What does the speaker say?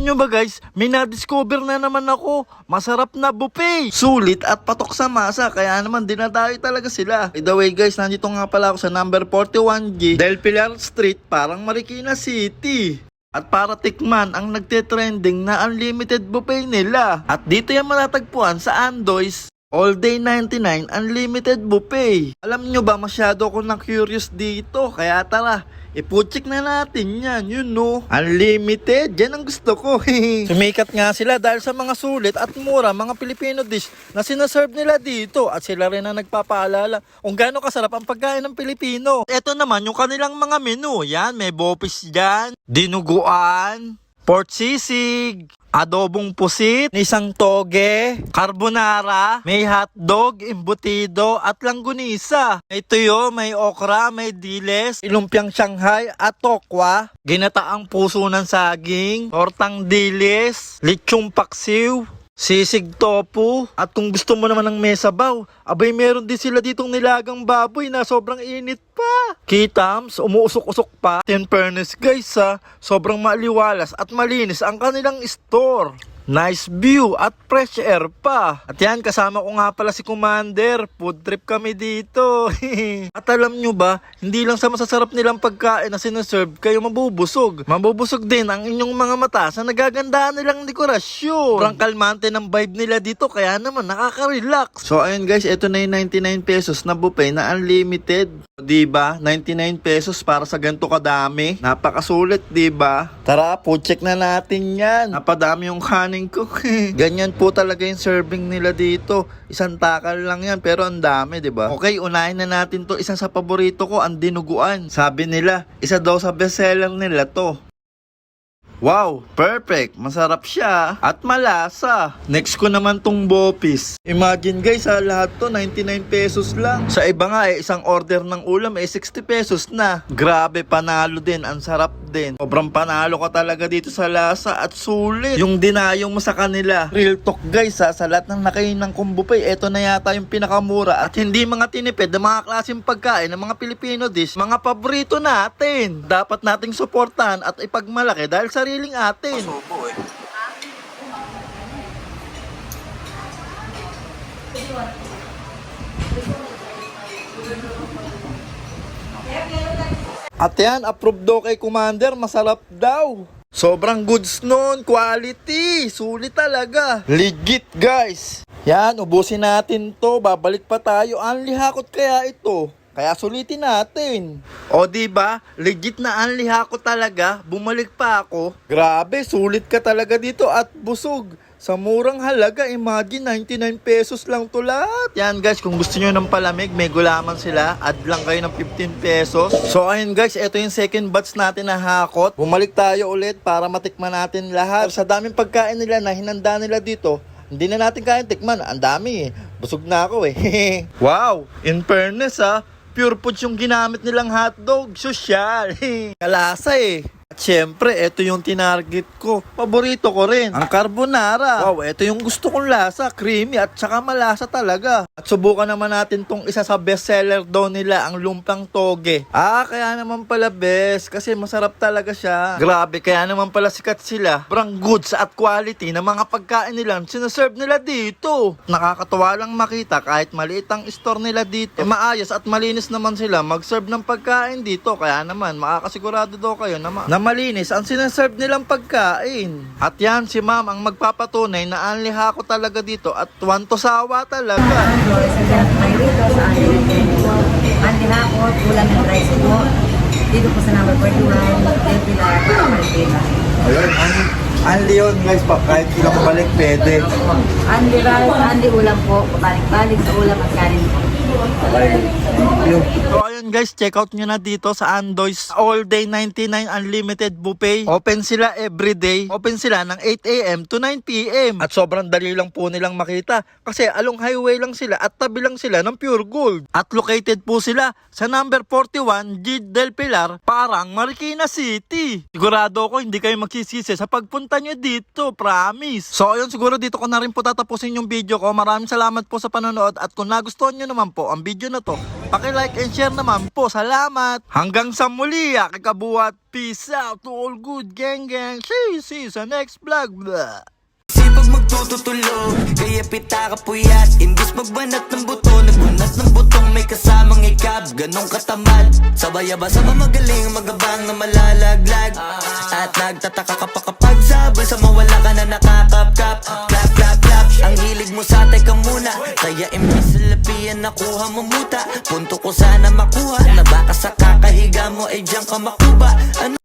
nyo ba guys, may na-discover na naman ako. Masarap na buffet. Sulit at patok sa masa, kaya naman dinadayo talaga sila. By the way guys, nandito nga pala ako sa number 41G Del Pilar Street, parang Marikina City. At para tikman ang nagte-trending na unlimited buffet nila. At dito yan matatagpuan sa Andoy's All Day 99 Unlimited Buffet. Alam nyo ba, masyado ako na-curious dito. Kaya tara, ipucheck na natin yan, you know. Unlimited, yan ang gusto ko. Sumikat nga sila dahil sa mga sulit at mura mga Filipino dish na sinaserve nila dito. At sila rin ang nagpapaalala kung gaano kasarap ang pagkain ng Pilipino. Ito naman yung kanilang mga menu. Yan, may bopis dyan, dinuguan, pork sisig, adobong pusit, isang toge, carbonara, may hotdog, embutido, at langgunisa. May tuyo, may okra, may diles, ilumpiang Shanghai, at tokwa, ginataang puso ng saging, tortang dilis, lechong paksiw, sisig tofu, at kung gusto mo naman ng mesabaw, abay meron din sila ditong nilagang baboy na sobrang init pa. Kitams, umuusok-usok pa. In fairness guys sobrang maliwalas at malinis ang kanilang store. Nice view at fresh air pa. At yan, kasama ko nga pala si Commander. Food trip kami dito. At alam nyo ba, hindi lang sa masasarap nilang pagkain na sinaserve kayo mabubusog. Mabubusog din ang inyong mga mata sa nagagandaan nilang dekorasyon. Sobrang kalmante ng vibe nila dito, kaya naman nakaka-relax. So ayun guys, ito na yung 99 pesos na buffet na unlimited. Diba? 99 pesos para sa ganito kadami. Napakasulit, diba? Tara, food check na natin yan. Napadami yung kanin ko. Ganyan po talaga yung serving nila dito. Isang takal lang yan, pero ang dami, diba? Okay, unahin na natin to. Isa sa paborito ko, ang dinuguan. Sabi nila, isa daw sa bestseller nila to. Wow, perfect. Masarap siya at malasa. Next ko naman tong bopis. Imagine guys, lahat to 99 pesos lang. Sa iba nga isang order ng ulam 60 pesos na. Grabe, panalo din. Ang sarap din. Sobrang panalo ka talaga dito sa lasa at sulit. Yung dinayong mo sa kanila. Real talk guys sa lahat ng nakainang kong buffet, eto na yata yung pinakamura at hindi mga tinipid na mga klaseng pagkain ng mga Pilipino dish. Mga paborito natin. Dapat nating suportahan at ipagmalaki dahil sariling atin. Masubo eh. At yan, approved daw kay Commander, masarap daw. Sobrang goods nun, quality, sulit talaga. Legit guys. Yan, ubusin natin to, babalik pa tayo. Anli hakot kaya ito. Kaya sulitin natin. O diba, legit na anli hakot talaga, bumalik pa ako. Grabe, sulit ka talaga dito at busog. Sa murang halaga, imagine 99 pesos lang to lahat. Yan guys, kung gusto nyo ng palamig, may gulaman sila. Add lang kayo ng 15 pesos. So ayun guys, ito yung second batch natin na hakot. Bumalik tayo ulit para matikman natin lahat. Sa daming pagkain nila na hinanda nila dito, hindi na natin kayang tikman. Ang dami eh. Busog na ako eh. Wow, in fairness pure foods yung ginamit nilang hotdog. Sosyal. Kalasa eh. At syempre, ito yung tinarget ko. Paborito ko rin, ang carbonara. Wow, ito yung gusto kong lasa. Creamy at saka malasa talaga. At subukan naman natin tong isa sa bestseller daw nila, ang lumpang toge. Kaya naman pala best. Kasi masarap talaga siya. Grabe, kaya naman pala sikat sila. Sobrang goods at quality na mga pagkain nila sinaserve nila dito. Nakakatuwa lang makita kahit maliit ang store nila dito. Maayos at malinis naman sila mag-serve ng pagkain dito. Kaya naman, makakasigurado daw kayo na malinis ang sinaserve nilang pagkain. At yan, si ma'am ang magpapatunay na anliha ko talaga dito at tuwan to sawa talaga. May rito sa anliha ko, ulam ng rice po. Dito po sa number 41, Del Pilar, para Marikina. Ayun, anli yun guys pa, kahit ilang balik pwede. Anli rice, anli ulam po, balik-balik sa ulam at kanin po. So ayun guys, check out nyo na dito sa Andoy's All Day 99 Unlimited Buffet. Open sila everyday. Open sila ng 8 AM to 9 PM. At sobrang dali lang po nilang makita kasi along highway lang sila at tabi lang sila ng Pure Gold. At located po sila sa number 41 G Del Pilar, parang Marikina City. Sigurado ako hindi kayo magsisisi sa pagpunta nyo dito, promise. So ayun, siguro dito ko na rin po tatapusin yung video ko. Maraming salamat po sa panonood at kung nagustuhan nyo naman po ang video na to, Paki-like and share naman po. Salamat. Hanggang sa muli, kikabuhat. Peace out to all good gang. See you sa next vlog. Blah. Sipag magtututulog, kaya pita ka puyat. Imbis magbanat ng buto, nagbunat ng butong may kasamang ikab. Ganong katamad, sabay-abasa ba magaling, magabang na malalaglag. At nagtataka ka pa kapag sabay sa mawala ka na nakakapkap. Clap, clap, clap, ang hilig mo sa teka muna. Kaya imbis sa lapian nakuha mo muta. Punto ko sana makuha, na baka sa kakahiga mo ay diyan ka makuba. Ano